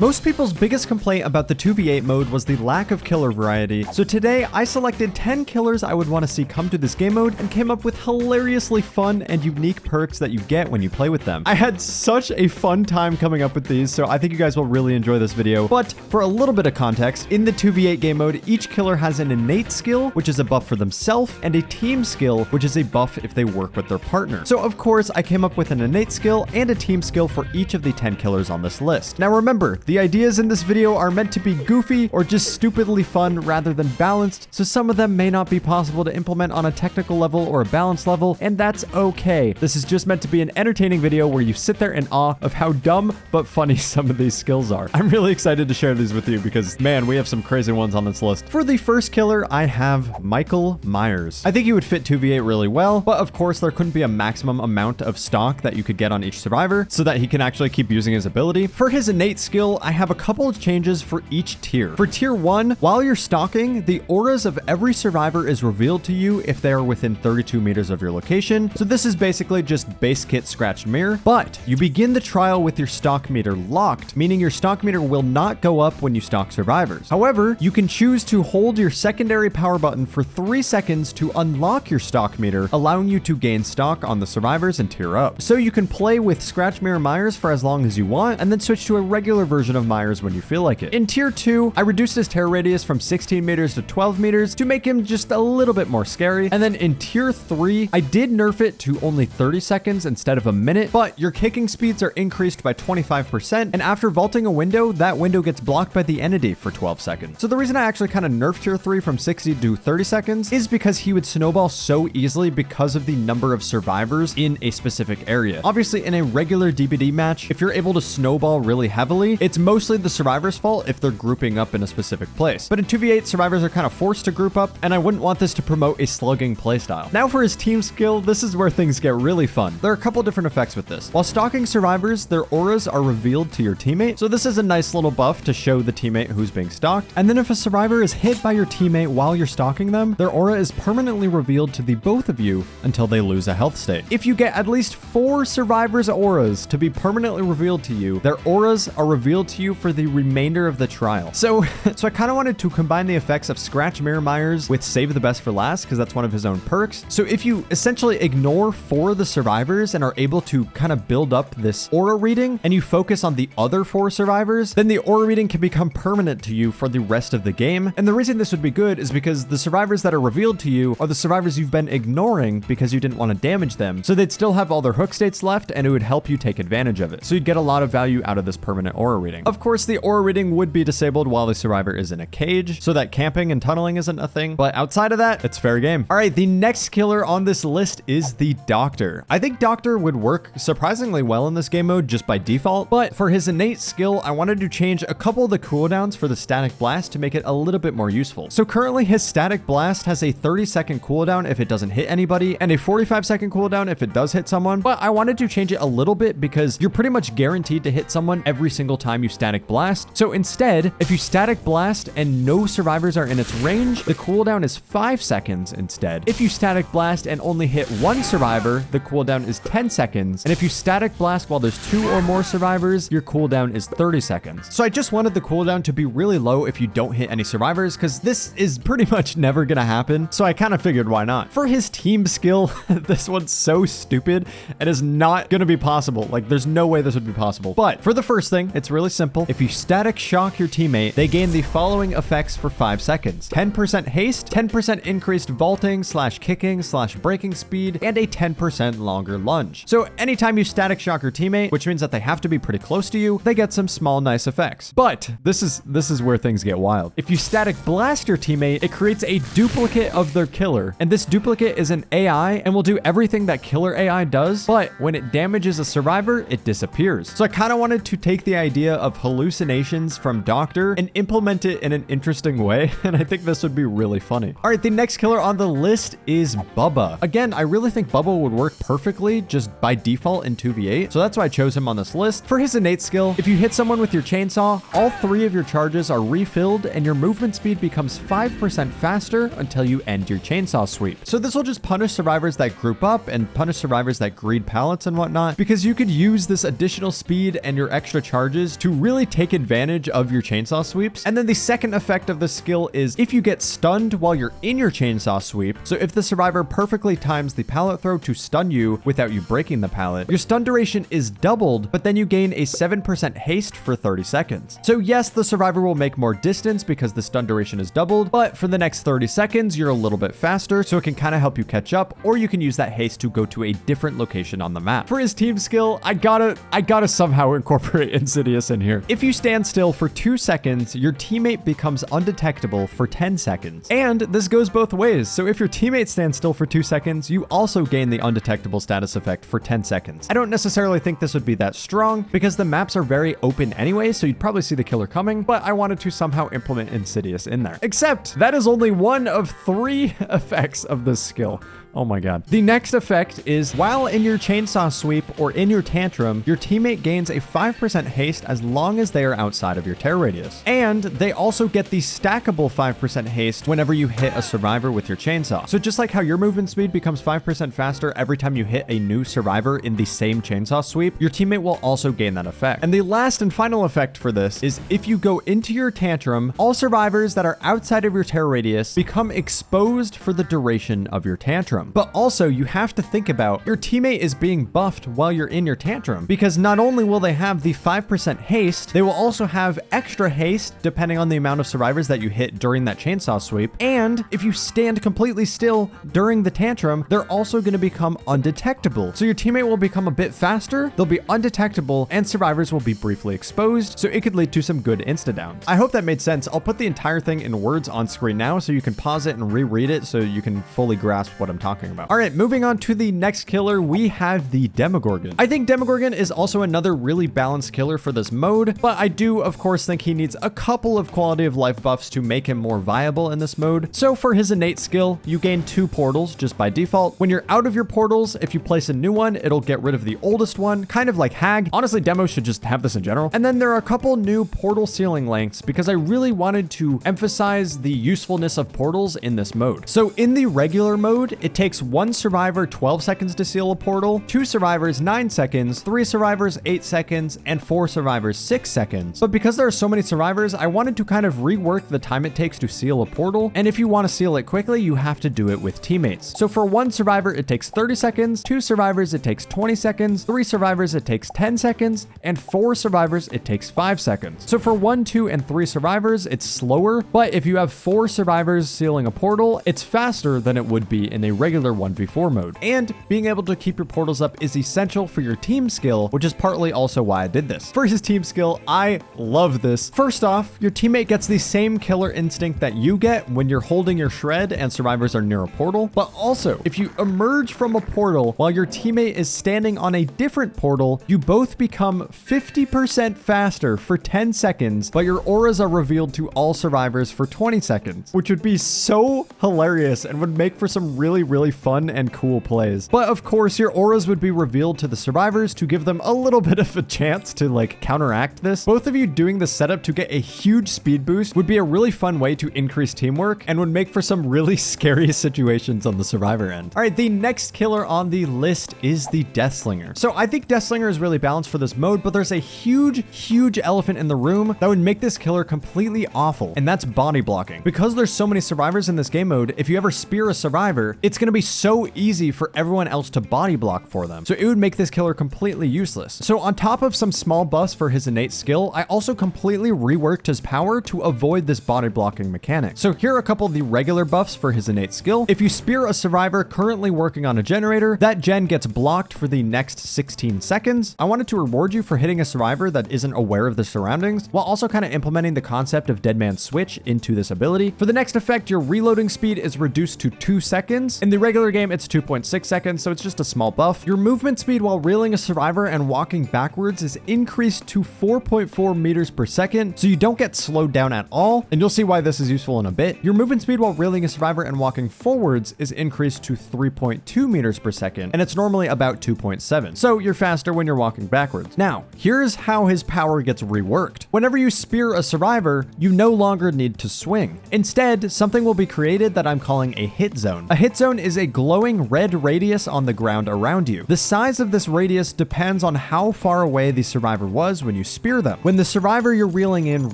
Most people's biggest complaint about the 2v8 mode was the lack of killer variety, so today I selected 10 killers I would want to see come to this game mode and came up with hilariously fun and unique perks that you get when you play with them. I had such a fun time coming up with these, so I think you guys will really enjoy this video. But for a little bit of context, in the 2v8 game mode, each killer has an innate skill, which is a buff for themselves, and a team skill, which is a buff if they work with their partner. So of course, I came up with an innate skill and a team skill for each of the 10 killers on this list. Now remember, the ideas in this video are meant to be goofy or just stupidly fun rather than balanced, so some of them may not be possible to implement on a technical level or a balance level, and that's okay. This is just meant to be an entertaining video where you sit there in awe of how dumb but funny some of these skills are. I'm really excited to share these with you because, man, we have some crazy ones on this list. For the first killer, I have Michael Myers. I think he would fit 2v8 really well, but of course there couldn't be a maximum amount of stock that you could get on each survivor so that he can actually keep using his ability. For his innate skill, I have a couple of changes for each tier. For tier 1, while you're stalking, the auras of every survivor is revealed to you if they are within 32 meters of your location. So this is basically just base kit scratched mirror, but you begin the trial with your stock meter locked, meaning your stock meter will not go up when you stalk survivors. However, you can choose to hold your secondary power button for 3 seconds to unlock your stock meter, allowing you to gain stock on the survivors and tier up. So you can play with Scratch Mirror Myers for as long as you want, and then switch to a regular version of Myers when you feel like it. In tier 2, I reduced his terror radius from 16 meters to 12 meters to make him just a little bit more scary. And then in tier 3, I did nerf it to only 30 seconds instead of a minute, but your kicking speeds are increased by 25%, and after vaulting a window, that window gets blocked by the entity for 12 seconds. So the reason I actually kind of nerfed tier 3 from 60 to 30 seconds is because he would snowball so easily because of the number of survivors in a specific area. Obviously, in a regular DBD match, if you're able to snowball really heavily, it's mostly the survivor's fault if they're grouping up in a specific place. But in 2v8, survivors are kind of forced to group up, and I wouldn't want this to promote a slugging playstyle. Now for his team skill, this is where things get really fun. There are a couple different effects with this. While stalking survivors, their auras are revealed to your teammate, so this is a nice little buff to show the teammate who's being stalked. And then if a survivor is hit by your teammate while you're stalking them, their aura is permanently revealed to the both of you until they lose a health state. If you get at least 4 survivors' auras to be permanently revealed to you, their auras are revealed to you for the remainder of the trial. So I kind of wanted to combine the effects of Scratch Mirror Myers with Save the Best for last, because that's one of his own perks. So if you essentially ignore 4 of the survivors and are able to kind of build up this aura reading, and you focus on the other 4 survivors, then the aura reading can become permanent to you for the rest of the game. And the reason this would be good is because the survivors that are revealed to you are the survivors you've been ignoring because you didn't want to damage them. So they'd still have all their hook states left, and it would help you take advantage of it. So you'd get a lot of value out of this permanent aura reading. Of course, the aura reading would be disabled while the survivor is in a cage, so that camping and tunneling isn't a thing. But outside of that, it's fair game. All right, the next killer on this list is the Doctor. I think Doctor would work surprisingly well in this game mode just by default, but for his innate skill, I wanted to change a couple of the cooldowns for the static blast to make it a little bit more useful. So currently his static blast has a 30-second cooldown if it doesn't hit anybody, and a 45-second cooldown if it does hit someone, but I wanted to change it a little bit because you're pretty much guaranteed to hit someone every single time you static blast. So instead, if you static blast and no survivors are in its range, the cooldown is 5 seconds instead. If you static blast and only hit 1 survivor, the cooldown is 10 seconds. And if you static blast while there's 2 or more survivors, your cooldown is 30 seconds. So I just wanted the cooldown to be really low if you don't hit any survivors, because this is pretty much never gonna happen. So I kind of figured why not. For his team skill, this one's so stupid and is not gonna be possible. Like, there's no way this would be possible. But for the first thing, it's really simple. If you static shock your teammate, they gain the following effects for 5 seconds. 10% haste, 10% increased vaulting / kicking / breaking speed, and a 10% longer lunge. So anytime you static shock your teammate, which means that they have to be pretty close to you, they get some small nice effects. But this is where things get wild. If you static blast your teammate, it creates a duplicate of their killer, and this duplicate is an AI and will do everything that killer AI does, but when it damages a survivor, it disappears. So I kind of wanted to take the idea of hallucinations from Doctor and implement it in an interesting way, and I think this would be really funny. All right, the next killer on the list is Bubba. Again, I really think Bubba would work perfectly just by default in 2v8, so that's why I chose him on this list. For his innate skill, if you hit someone with your chainsaw, all 3 of your charges are refilled and your movement speed becomes 5% faster until you end your chainsaw sweep. So this will just punish survivors that group up and punish survivors that greed pallets and whatnot, because you could use this additional speed and your extra charges to to really take advantage of your chainsaw sweeps. And then the second effect of the skill is if you get stunned while you're in your chainsaw sweep, so if the survivor perfectly times the pallet throw to stun you without you breaking the pallet, your stun duration is doubled, but then you gain a 7% haste for 30 seconds. So yes, the survivor will make more distance because the stun duration is doubled, but for the next 30 seconds, you're a little bit faster, so it can kind of help you catch up, or you can use that haste to go to a different location on the map. For his team skill, I gotta somehow incorporate Insidious in here. If you stand still for 2 seconds, your teammate becomes undetectable for 10 seconds. And this goes both ways. So if your teammate stands still for 2 seconds, you also gain the undetectable status effect for 10 seconds. I don't necessarily think this would be that strong because the maps are very open anyway, so you'd probably see the killer coming, but I wanted to somehow implement Insidious in there. Except that is only one of 3 effects of this skill. Oh my god. The next effect is while in your chainsaw sweep or in your tantrum, your teammate gains a 5% haste as long as they are outside of your terror radius. And they also get the stackable 5% haste whenever you hit a survivor with your chainsaw. So just like how your movement speed becomes 5% faster every time you hit a new survivor in the same chainsaw sweep, your teammate will also gain that effect. And the last and final effect for this is if you go into your tantrum, all survivors that are outside of your terror radius become exposed for the duration of your tantrum. But also you have to think about your teammate is being buffed while you're in your tantrum, because not only will they have the 5% haste, they will also have extra haste depending on the amount of survivors that you hit during that chainsaw sweep. And if you stand completely still during the tantrum, they're also going to become undetectable. So your teammate will become a bit faster, they'll be undetectable, and survivors will be briefly exposed. So it could lead to some good insta downs. I hope that made sense. I'll put the entire thing in words on screen now so you can pause it and reread it so you can fully grasp what I'm talking about. All right, moving on to the next killer, we have the Demogorgon. I think Demogorgon is also another really balanced killer for this mode, but I do of course think he needs a couple of quality of life buffs to make him more viable in this mode. So for his innate skill, you gain 2 portals just by default. When you're out of your portals, if you place a new one, it'll get rid of the oldest one, kind of like Hag. Honestly, demos should just have this in general. And then there are a couple new portal ceiling lengths because I really wanted to emphasize the usefulness of portals in this mode. So in the regular mode, it takes 1 survivor 12 seconds to seal a portal, 2 survivors 9 seconds, 3 survivors 8 seconds, and 4 survivors 6 seconds. But because there are so many survivors, I wanted to kind of rework the time it takes to seal a portal. And if you want to seal it quickly, you have to do it with teammates. So for 1 survivor, it takes 30 seconds, 2 survivors, it takes 20 seconds, 3 survivors, it takes 10 seconds, and 4 survivors, it takes 5 seconds. So for 1, 2, and 3 survivors, it's slower, but if you have 4 survivors sealing a portal, it's faster than it would be in a regular 1v4 mode. And being able to keep your portals up is essential for your team skill, which is partly also why I did this. For his team skill, I love this. First off, your teammate gets the same killer instinct that you get when you're holding your shred and survivors are near a portal, but also if you emerge from a portal while your teammate is standing on a different portal, you both become 50% faster for 10 seconds, but your auras are revealed to all survivors for 20 seconds, which would be so hilarious and would make for some really fun and cool plays. But of course, your auras would be revealed to the survivors to give them a little bit of a chance to like counteract this. Both of you doing the setup to get a huge speed boost would be a really fun way to increase teamwork and would make for some really scary situations on the survivor end. All right, the next killer on the list is the Deathslinger. So I think Deathslinger is really balanced for this mode, but there's a huge elephant in the room that would make this killer completely awful, and that's body blocking. Because there's so many survivors in this game mode, if you ever spear a survivor, it's going to be so easy for everyone else to body block for them. So it would make this killer completely useless. So on top of some small buffs for his innate skill, I also completely reworked his power to avoid this body blocking mechanic. So here are a couple of the regular buffs for his innate skill. If you spear a survivor currently working on a generator, that gen gets blocked for the next 16 seconds. I wanted to reward you for hitting a survivor that isn't aware of the surroundings, while also kind of implementing the concept of Dead Man's Switch into this ability. For the next effect, your reloading speed is reduced to 2 seconds. In the regular game, it's 2.6 seconds, so it's just a small buff. Your movement speed while reeling a survivor and walking backwards is increased to 4.4 meters per second, so you don't get slowed down at all, and you'll see why this is useful in a bit. Your movement speed while reeling a survivor and walking forwards is increased to 3.2 meters per second, and it's normally about 2.7, so you're faster when you're walking backwards. Now, here's how his power gets reworked. Whenever you spear a survivor, you no longer need to swing. Instead, something will be created that I'm calling a hit zone. A hit zone is is a glowing red radius on the ground around you. The size of this radius depends on how far away the survivor was when you spear them. When the survivor you're reeling in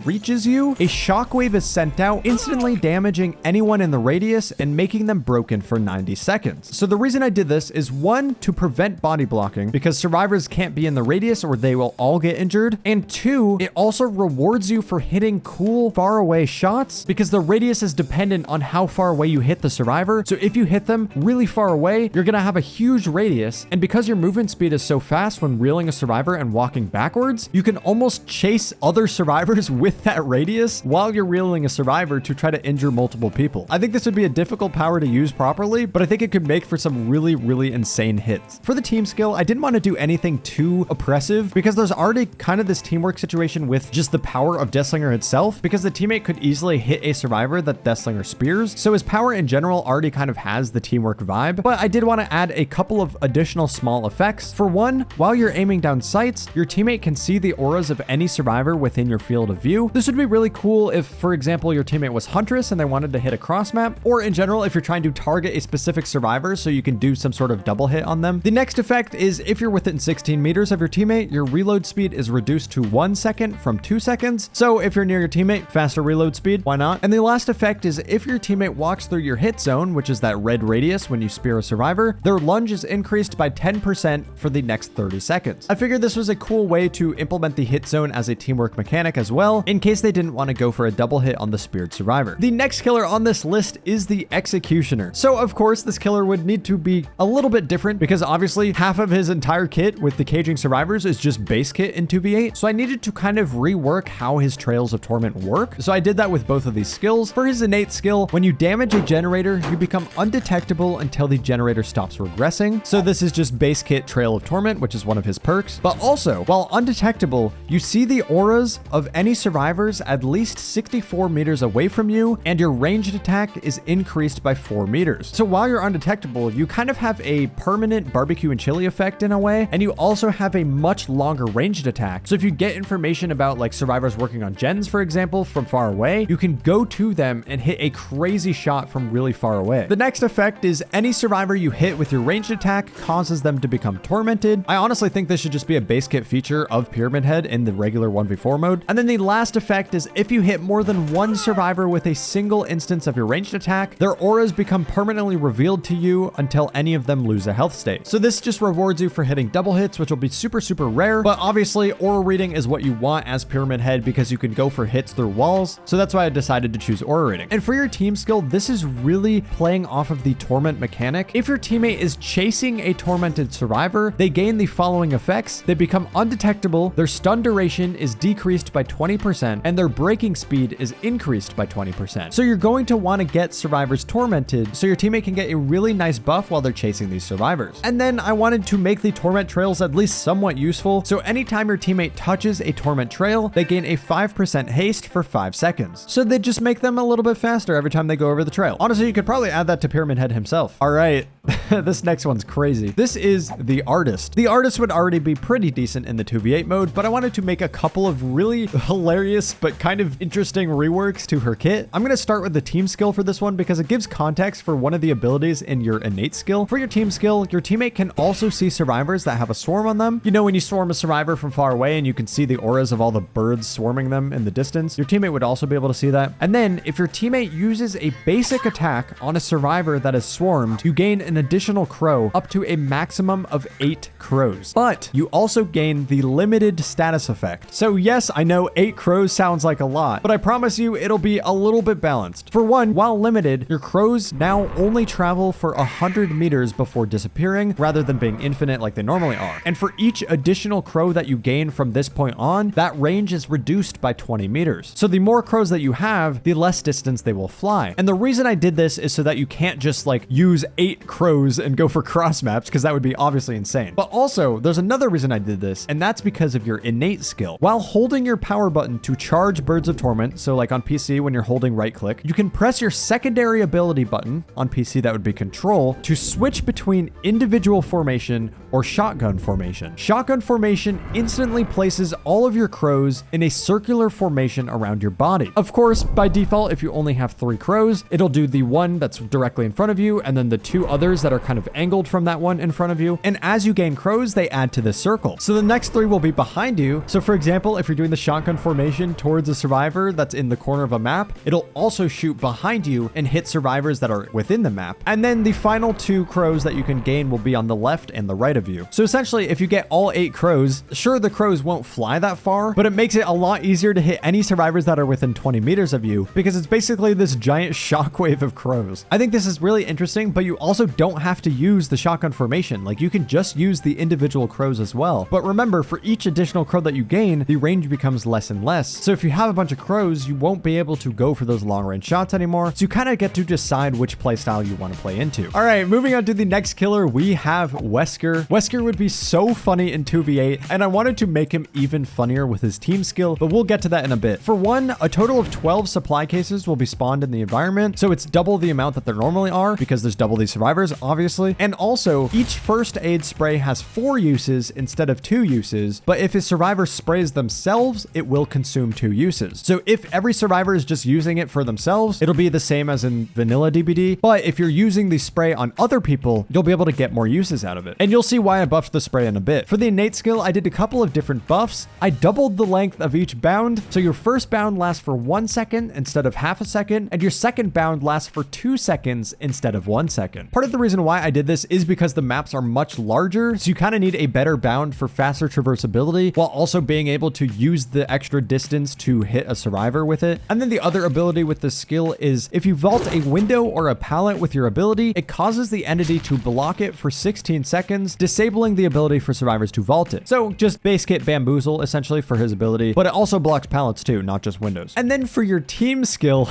reaches you, a shockwave is sent out, instantly damaging anyone in the radius and making them broken for 90 seconds. So the reason I did this is, one, to prevent body blocking, because survivors can't be in the radius or they will all get injured, and two, it also rewards you for hitting cool far away shots, because the radius is dependent on how far away you hit the survivor. So if you hit them really far away, you're gonna have a huge radius, and because your movement speed is so fast when reeling a survivor and walking backwards, you can almost chase other survivors with that radius while you're reeling a survivor to try to injure multiple people. I think this would be a difficult power to use properly, but I think it could make for some really insane hits. For the team skill, I didn't want to do anything too oppressive because there's already kind of this teamwork situation with just the power of Deathslinger itself, because the teammate could easily hit a survivor that Deathslinger spears. So his power in general already kind of has the teamwork vibe, but I did want to add a couple of additional small effects. For one, while you're aiming down sights, your teammate can see the auras of any survivor within your field of view. This would be really cool if, for example, your teammate was Huntress and they wanted to hit a cross map, or in general, if you're trying to target a specific survivor so you can do some sort of double hit on them. The next effect is if you're within 16 meters of your teammate, your reload speed is reduced to 1 second from 2 seconds. So if you're near your teammate, faster reload speed, why not? And the last effect is if your teammate walks through your hit zone, which is that red radius when you spear a survivor, their lunge is increased by 10% for the next 30 seconds. I figured this was a cool way to implement the hit zone as a teamwork mechanic as well, in case they didn't want to go for a double hit on the speared survivor. The next killer on this list is the Executioner. So of course, this killer would need to be a little bit different because obviously half of his entire kit with the caging survivors is just base kit in 2v8. So I needed to kind of rework how his Trails of Torment work. So I did that with both of these skills. For his innate skill, when you damage a generator, you become undetectable until the generator stops regressing. So this is just base kit Trail of Torment, which is one of his perks. But also, while undetectable, you see the auras of any survivors at least 64 meters away from you, and your ranged attack is increased by 4 meters. So while you're undetectable, you kind of have a permanent barbecue and chili effect in a way, and you also have a much longer ranged attack. So if you get information about like survivors working on gens, for example, from far away, you can go to them and hit a crazy shot from really far away. The next effect is any survivor you hit with your ranged attack causes them to become tormented. I honestly think this should just be a base kit feature of Pyramid Head in the regular 1v4 mode. And then the last effect is if you hit more than one survivor with a single instance of your ranged attack, their auras become permanently revealed to you until any of them lose a health state. So this just rewards you for hitting double hits, which will be super rare, but obviously aura reading is what you want as Pyramid Head because you can go for hits through walls. So that's why I decided to choose aura reading. And for your team skill, this is really playing off of the torment mechanic. If your teammate is chasing a tormented survivor, they gain the following effects. They become undetectable, their stun duration is decreased by 20%, and their breaking speed is increased by 20%. So you're going to want to get survivors tormented so your teammate can get a really nice buff while they're chasing these survivors. And then I wanted to make the torment trails at least somewhat useful. So anytime your teammate touches a torment trail, they gain a 5% haste for 5 seconds. So they just make them a little bit faster every time they go over the trail. Honestly, you could probably add that to Pyramid Head himself. All right. This next one's crazy. This is the Artist. The Artist would already be pretty decent in the 2v8 mode, but I wanted to make a couple of really hilarious but kind of interesting reworks to her kit. I'm going to start with the team skill for this one because it gives context for one of the abilities in your innate skill. For your team skill, your teammate can also see survivors that have a swarm on them. You know, when you swarm a survivor from far away and you can see the auras of all the birds swarming them in the distance, your teammate would also be able to see that. And then if your teammate uses a basic attack on a survivor that is swarmed, you gain an additional crow up to a maximum of 8 crows. But you also gain the limited status effect. So yes, I know 8 crows sounds like a lot, but I promise you it'll be a little bit balanced. For one, while limited, your crows now only travel for 100 meters before disappearing rather than being infinite like they normally are. And for each additional crow that you gain from this point on, that range is reduced by 20 meters. So the more crows that you have, the less distance they will fly. And the reason I did this is so that you can't just like use 8 crows crows and go for cross maps, because that would be obviously insane. But also, there's another reason I did this, and that's because of your innate skill. While holding your power button to charge Birds of Torment, so like on PC when you're holding right click, you can press your secondary ability button, on PC that would be control, to switch between individual formation or shotgun formation. Shotgun formation instantly places all of your crows in a circular formation around your body. Of course, by default, if you only have 3 crows, it'll do the one that's directly in front of you, and then the 2 others that are kind of angled from that one in front of you. And as you gain crows, they add to this circle. So the next 3 will be behind you. So for example, if you're doing the shotgun formation towards a survivor that's in the corner of a map, it'll also shoot behind you and hit survivors that are within the map. And then the final 2 crows that you can gain will be on the left and the right of you. So essentially, if you get all 8 crows, sure, the crows won't fly that far, but it makes it a lot easier to hit any survivors that are within 20 meters of you, because it's basically this giant shockwave of crows. I think this is really interesting, but you also don't have to use the shotgun formation. Like, you can just use the individual crows as well. But remember, for each additional crow that you gain, the range becomes less and less. So if you have a bunch of crows, you won't be able to go for those long range shots anymore. So you kind of get to decide which playstyle you want to play into. All right, moving on to the next killer, we have Wesker. Wesker would be so funny in 2v8, and I wanted to make him even funnier with his team skill, but we'll get to that in a bit. For one, a total of 12 supply cases will be spawned in the environment, so it's double the amount that there normally are, because there's double these survivors, obviously. And also, each first aid spray has 4 uses instead of 2 uses, but if a survivor sprays themselves, it will consume 2 uses. So if every survivor is just using it for themselves, it'll be the same as in vanilla DBD, but if you're using the spray on other people, you'll be able to get more uses out of it. And you'll see why I buffed the spray in a bit. For the innate skill, I did a couple of different buffs. I doubled the length of each bound, so your first bound lasts for 1 second instead of half a second, and your second bound lasts for 2 seconds instead of 1 second. Part of the reason why I did this is because the maps are much larger, so you kind of need a better bound for faster traversability, while also being able to use the extra distance to hit a survivor with it. And then the other ability with this skill is if you vault a window or a pallet with your ability, it causes the entity to block it for 16 seconds, disabling the ability for survivors to vault it. So just base kit Bamboozle essentially for his ability, but it also blocks pallets too, not just windows. And then for your team skill,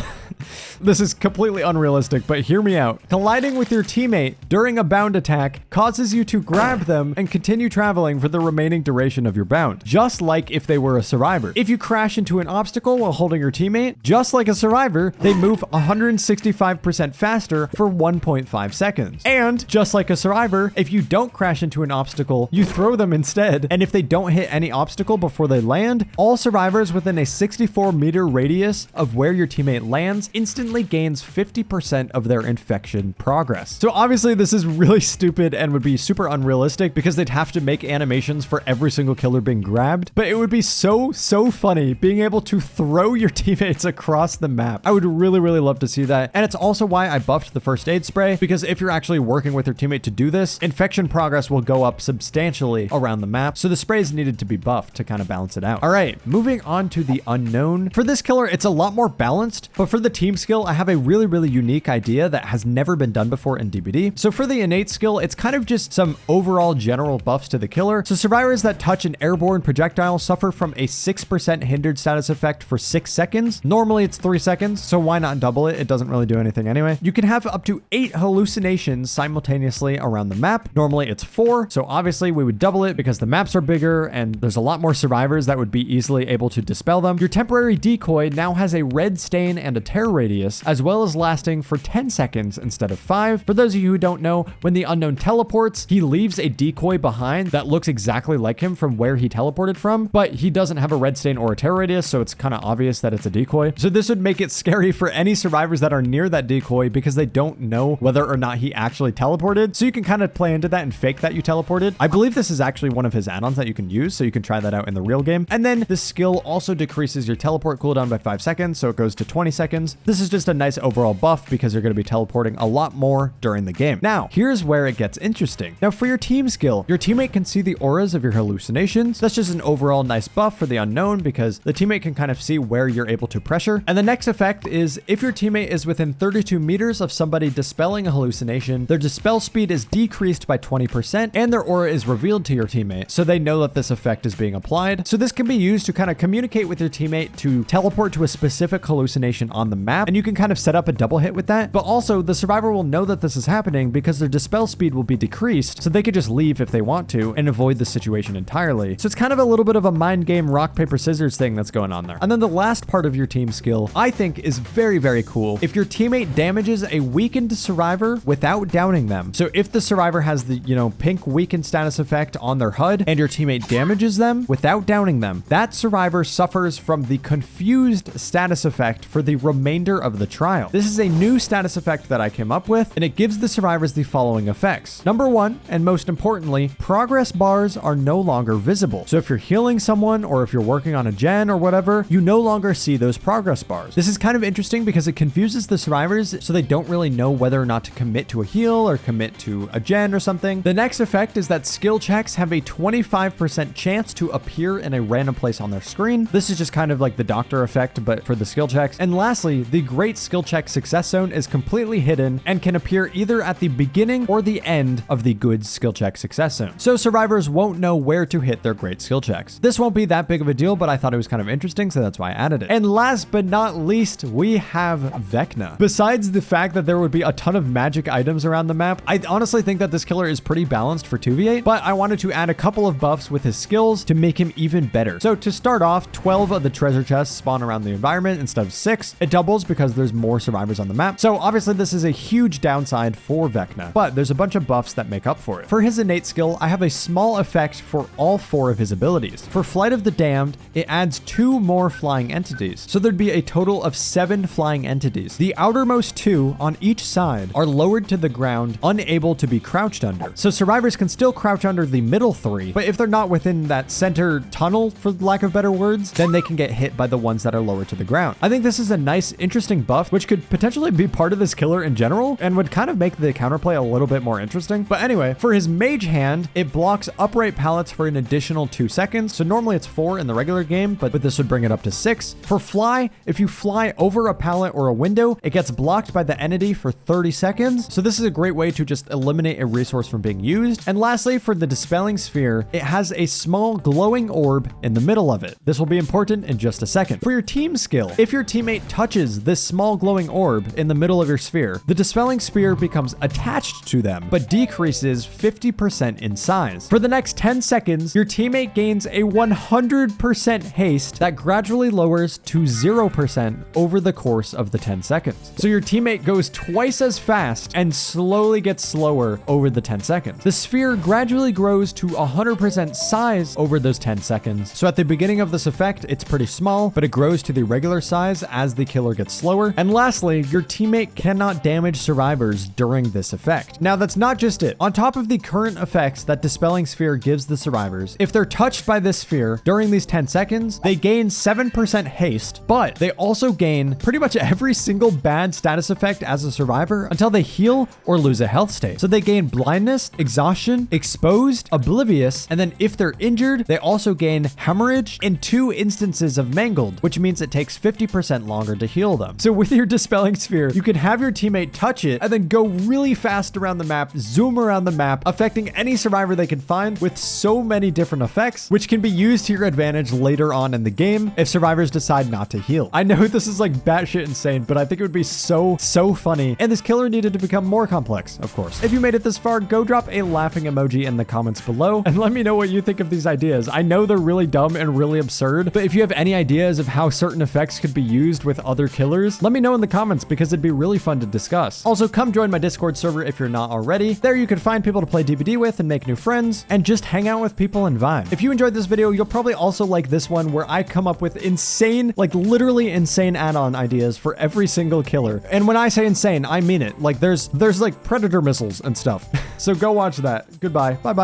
this is completely unrealistic, but hear me out. Colliding with your teammate during a bound attack causes you to grab them and continue traveling for the remaining duration of your bound, just like if they were a survivor. If you crash into an obstacle while holding your teammate, just like a survivor, they move 165% faster for 1.5 seconds. And just like a survivor, if you don't crash into an obstacle, you throw them instead. And if they don't hit any obstacle before they land, all survivors within a 64-meter radius of where your teammate lands instantly gains 50% of their infection progress. So obviously this is really stupid and would be super unrealistic because they'd have to make animations for every single killer being grabbed, but it would be so funny being able to throw your teammates across the map. I would really love to see that. And it's also why I buffed the first aid spray, because if you're actually working with your teammate to do this, infection progress will go up substantially around the map. So the sprays needed to be buffed to kind of balance it out. All right, moving on to the unknown. For this killer, it's a lot more balanced, but for the team skill, I have a really unique idea that has never been done before in DBD. So for the innate skill, it's kind of just some overall general buffs to the killer. So survivors that touch an airborne projectile suffer from a 6% hindered status effect for 6 seconds. Normally it's 3 seconds, so why not double it? It doesn't really do anything anyway. You can have up to 8 hallucinations simultaneously around the map. Normally it's 4, so obviously we would double it because the maps are bigger and there's a lot more survivors that would be easily able to dispel them. Your temporary decoy now has a red stain and a tear radius, as well as lasting for 10 seconds instead of 5. For those of you who don't know, when the unknown teleports, he leaves a decoy behind that looks exactly like him from where he teleported from, but he doesn't have a red stain or a tear radius, so it's kind of obvious that it's a decoy. So this would make it scary for any survivors that are near that decoy because they don't know whether or not he actually teleported. So you can kind of play into that and fake that you teleported. I believe this is actually one of his add-ons that you can use, so you can try that out in the real game. And then the skill also decreases your teleport cooldown by 5 seconds, so it goes to 20 seconds. This is just a nice overall buff because you're going to be teleporting a lot more during the game. Now, here's where it gets interesting. Now, for your team skill, your teammate can see the auras of your hallucinations. That's just an overall nice buff for the unknown because the teammate can kind of see where you're able to pressure. And the next effect is if your teammate is within 32 meters of somebody dispelling a hallucination, their dispel speed is decreased by 20% and their aura is revealed to your teammate, so they know that this effect is being applied. So this can be used to kind of communicate with your teammate to teleport to a specific hallucination on the map, and you can kind of set up a double hit with that. But also the survivor will know that this is happening dying because their dispel speed will be decreased, so they could just leave if they want to and avoid the situation entirely. So it's kind of a little bit of a mind game rock, paper, scissors thing that's going on there. And then the last part of your team skill, I think, is very, very cool. If your teammate damages a weakened survivor without downing them. So if the survivor has the, pink weakened status effect on their HUD and your teammate damages them without downing them, that survivor suffers from the confused status effect for the remainder of the trial. This is a new status effect that I came up with, and it gives the survivors the following effects. Number one, and most importantly, progress bars are no longer visible. So if you're healing someone or if you're working on a gen or whatever, you no longer see those progress bars. This is kind of interesting because it confuses the survivors so they don't really know whether or not to commit to a heal or commit to a gen or something. The next effect is that skill checks have a 25% chance to appear in a random place on their screen. This is just kind of like the doctor effect, but for the skill checks. And lastly, the great skill check success zone is completely hidden and can appear either at the beginning or the end of the good skill check success zone. So survivors won't know where to hit their great skill checks. This won't be that big of a deal, but I thought it was kind of interesting, so that's why I added it. And last but not least, we have Vecna. Besides the fact that there would be a ton of magic items around the map, I honestly think that this killer is pretty balanced for 2v8, but I wanted to add a couple of buffs with his skills to make him even better. So to start off, 12 of the treasure chests spawn around the environment instead of 6. It doubles because there's more survivors on the map. So obviously this is a huge downside for Vecna, but there's a bunch of buffs that make up for it. For his innate skill, I have a small effect for all 4 of his abilities. For Flight of the Damned, it adds 2 more flying entities. So there'd be a total of 7 flying entities. The outermost 2 on each side are lowered to the ground, unable to be crouched under. So survivors can still crouch under the middle 3, but if they're not within that center tunnel, for lack of better words, then they can get hit by the ones that are lower to the ground. I think this is a nice, interesting buff, which could potentially be part of this killer in general and would kind of make the counterplay a little bit more interesting. But anyway, for his mage hand, it blocks upright pallets for an additional 2 seconds. So normally it's 4 in the regular game, but this would bring it up to 6. For fly, if you fly over a pallet or a window, it gets blocked by the entity for 30 seconds. So this is a great way to just eliminate a resource from being used. And lastly, for the dispelling sphere, it has a small glowing orb in the middle of it. This will be important in just a second. For your team skill, if your teammate touches this small glowing orb in the middle of your sphere, the dispelling sphere becomes attached to them, but decreases 50% in size. For the next 10 seconds, your teammate gains a 100% haste that gradually lowers to 0% over the course of the 10 seconds. So your teammate goes twice as fast and slowly gets slower over the 10 seconds. The sphere gradually grows to 100% size over those 10 seconds. So at the beginning of this effect, it's pretty small, but it grows to the regular size as the killer gets slower. And lastly, your teammate cannot damage survivors during this effect. Now, that's not just it. On top of the current effects that Dispelling Sphere gives the survivors, if they're touched by this sphere during these 10 seconds, they gain 7% haste, but they also gain pretty much every single bad status effect as a survivor until they heal or lose a health state. So they gain blindness, exhaustion, exposed, oblivious, and then if they're injured, they also gain hemorrhage and 2 instances of mangled, which means it takes 50% longer to heal them. So with your Dispelling Sphere, you can have your teammate touch it and then go really fast around the map, zoom around the map, affecting any survivor they can find with so many different effects, which can be used to your advantage later on in the game if survivors decide not to heal. I know this is like batshit insane, but I think it would be so funny. And this killer needed to become more complex, of course. If you made it this far, go drop a laughing emoji in the comments below and let me know what you think of these ideas. I know they're really dumb and really absurd, but if you have any ideas of how certain effects could be used with other killers, let me know in the comments because it'd be really fun to discuss. Also, come join my Discord server if you're not already. There you can find people to play DBD with and make new friends and just hang out with people and vibe. If you enjoyed this video, you'll probably also like this one where I come up with insane, like literally insane add-on ideas for every single killer. And when I say insane, I mean it. Like there's like predator missiles and stuff. So go watch that. Goodbye. Bye-bye.